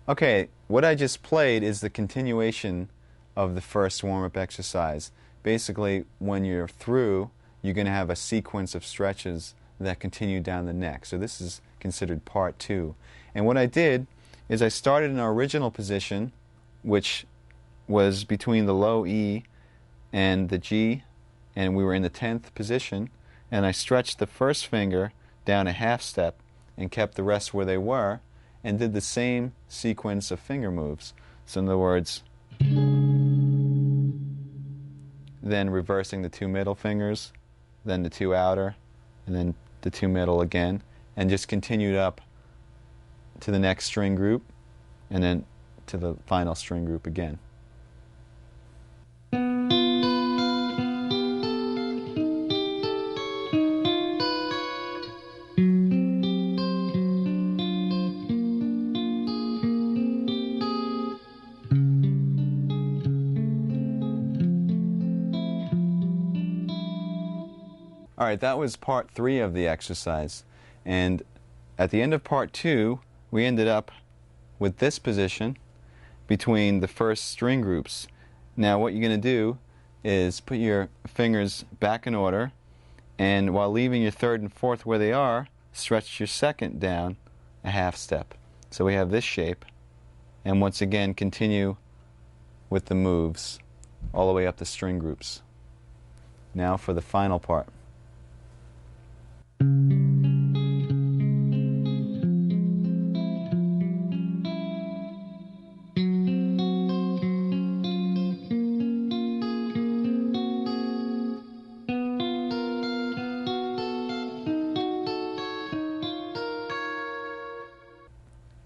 Okay, what I just played is the continuation of the first warm-up exercise. Basically, when you're through, you're going to have a sequence of stretches that continue down the neck. So this is considered part 2. And what I did is I started in our original position, which was between the low E and the G, and we were in the 10th position, and I stretched the first finger down a half step and kept the rest where they were, and did the same sequence of finger moves. So in other words, then reversing the 2 middle fingers, then the 2 outer, and then the 2 middle again, and just continued up to the next string group, and then to the final string group again. All right, that was part 3 of the exercise. And at the end of part 2, we ended up with this position between the first string groups. Now what you're going to do is put your fingers back in order, and while leaving your 3rd and 4th where they are, stretch your 2nd down a half step. So we have this shape, and once again continue with the moves all the way up the string groups. Now for the final part.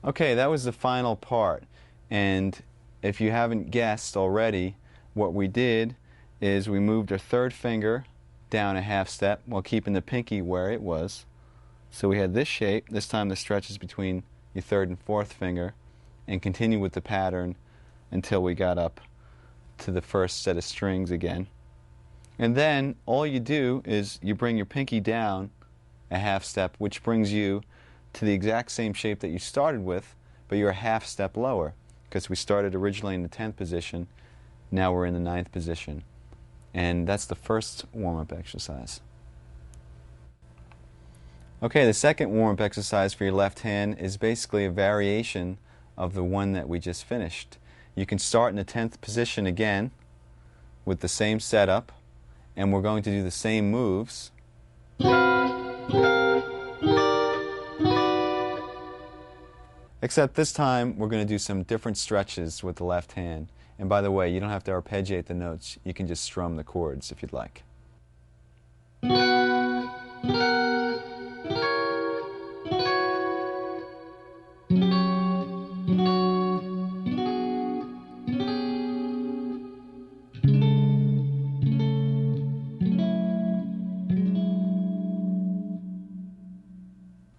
Okay, that was the final part, and if you haven't guessed already, what we did is we moved our 3rd finger down a half step while keeping the pinky where it was. So we had this shape. This time the stretch is between your 3rd and 4th finger, and continue with the pattern until we got up to the first set of strings again. And then all you do is you bring your pinky down a half step, which brings you to the exact same shape that you started with, but you're a half step lower, because we started originally in the 10th position, now we're in the 9th position. And that's the first warm-up exercise. Okay, the second warm-up exercise for your left hand is basically a variation of the one that we just finished. You can start in the 10th position again with the same setup, and we're going to do the same moves. Except this time we're going to do some different stretches with the left hand. And by the way, you don't have to arpeggiate the notes. You can just strum the chords if you'd like.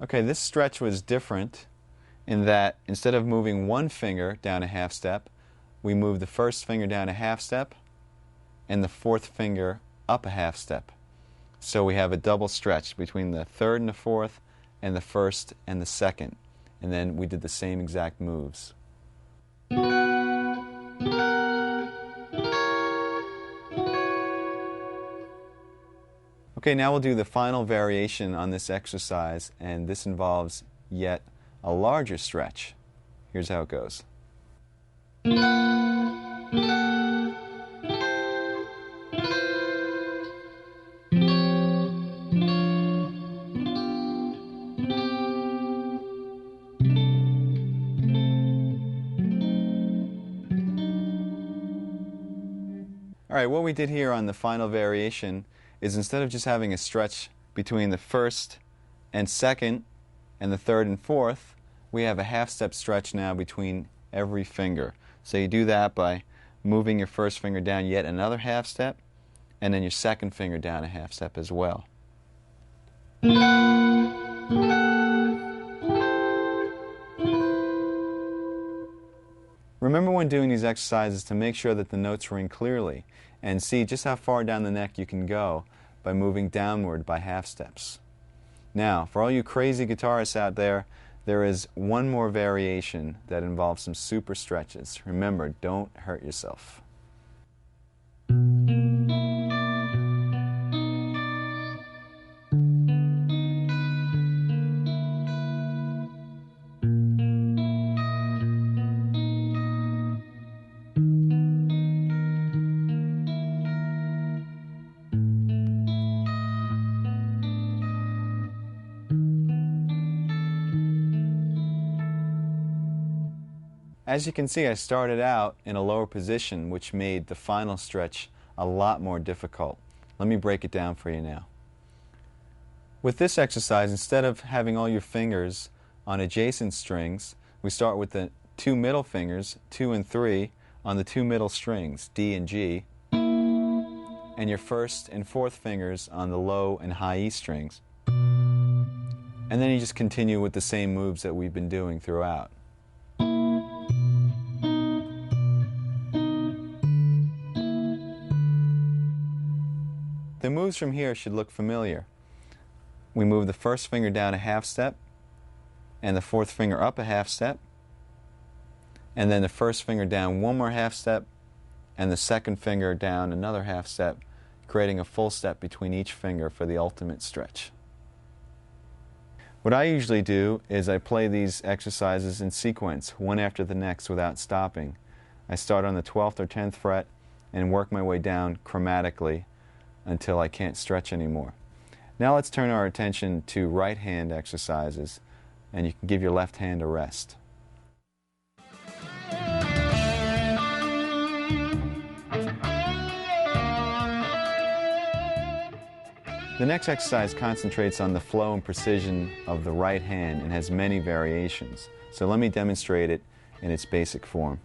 Okay, this stretch was different in that instead of moving one finger down a half step, we move the first finger down a half step and the 4th finger up a half step. So we have a double stretch between the 3rd and the 4th and the 1st and the 2nd. And then we did the same exact moves. Okay, now we'll do the final variation on this exercise, and this involves yet a larger stretch. Here's how it goes. All right, what we did here on the final variation is instead of just having a stretch between the 1st and 2nd and the 3rd and 4th, we have a half-step stretch now between every finger. So you do that by moving your 1st finger down yet another half step, and then your 2nd finger down a half step as well. Remember when doing these exercises to make sure that the notes ring clearly, and see just how far down the neck you can go by moving downward by half steps. Now, for all you crazy guitarists out there there is one more variation that involves some super stretches. Remember, don't hurt yourself. As you can see, I started out in a lower position, which made the final stretch a lot more difficult. Let me break it down for you now. With this exercise, instead of having all your fingers on adjacent strings, we start with the two middle fingers, 2 and 3, on the two middle strings, D and G, and your first and fourth fingers on the low and high E strings. And then you just continue with the same moves that we've been doing throughout. The moves from here should look familiar. We move the first finger down a half step, and the fourth finger up a half step, and then the first finger down one more half step, and the second finger down another half step, creating a full step between each finger for the ultimate stretch. What I usually do is I play these exercises in sequence, one after the next without stopping. I start on the 12th or 10th fret and work my way down chromatically until I can't stretch anymore. Now let's turn our attention to right hand exercises, and you can give your left hand a rest. The next exercise concentrates on the flow and precision of the right hand and has many variations. So let me demonstrate it in its basic form.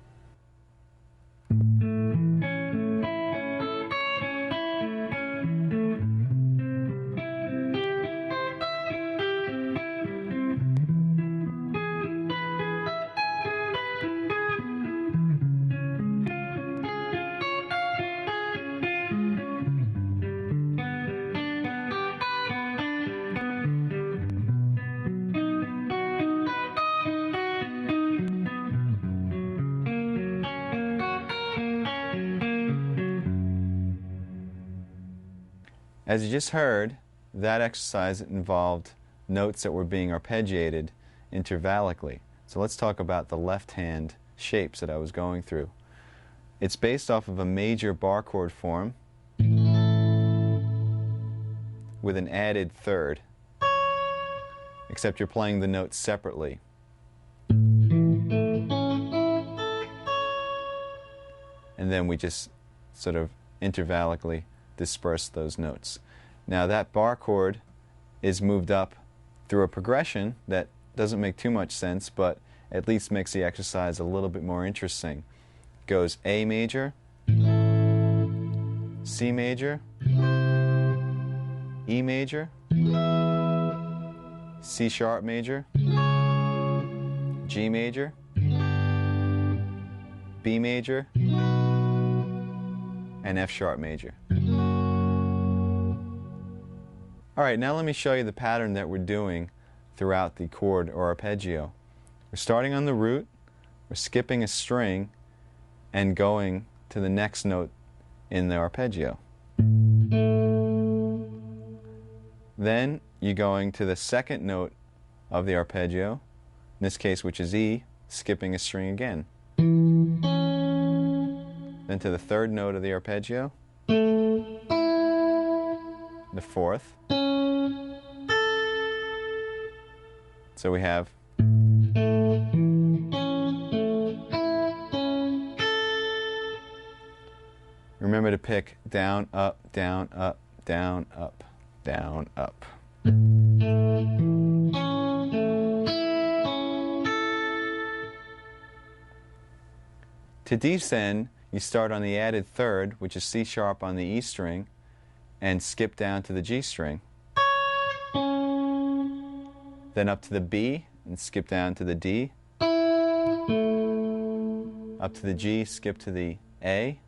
As you just heard, that exercise involved notes that were being arpeggiated intervallically. So let's talk about the left hand shapes that I was going through. It's based off of a major bar chord form with an added third, except you're playing the notes separately. And then we just sort of intervallically disperse those notes. Now that bar chord is moved up through a progression that doesn't make too much sense, but at least makes the exercise a little bit more interesting. It goes A major, C major, E major, C sharp major, G major, B major, and F sharp major. All right, now let me show you the pattern that we're doing throughout the chord or arpeggio. We're starting on the root, we're skipping a string, and going to the next note in the arpeggio. Then you're going to the second note of the arpeggio, in this case which is E, skipping a string again. Then to the third note of the arpeggio, the fourth. So we have remember to pick down, up, down, up, down, up, down, up. To descend, you start on the added third, which is C sharp on the E string, and skip down to the G string. Then up to the B and skip down to the D. Up to the G, skip to the A.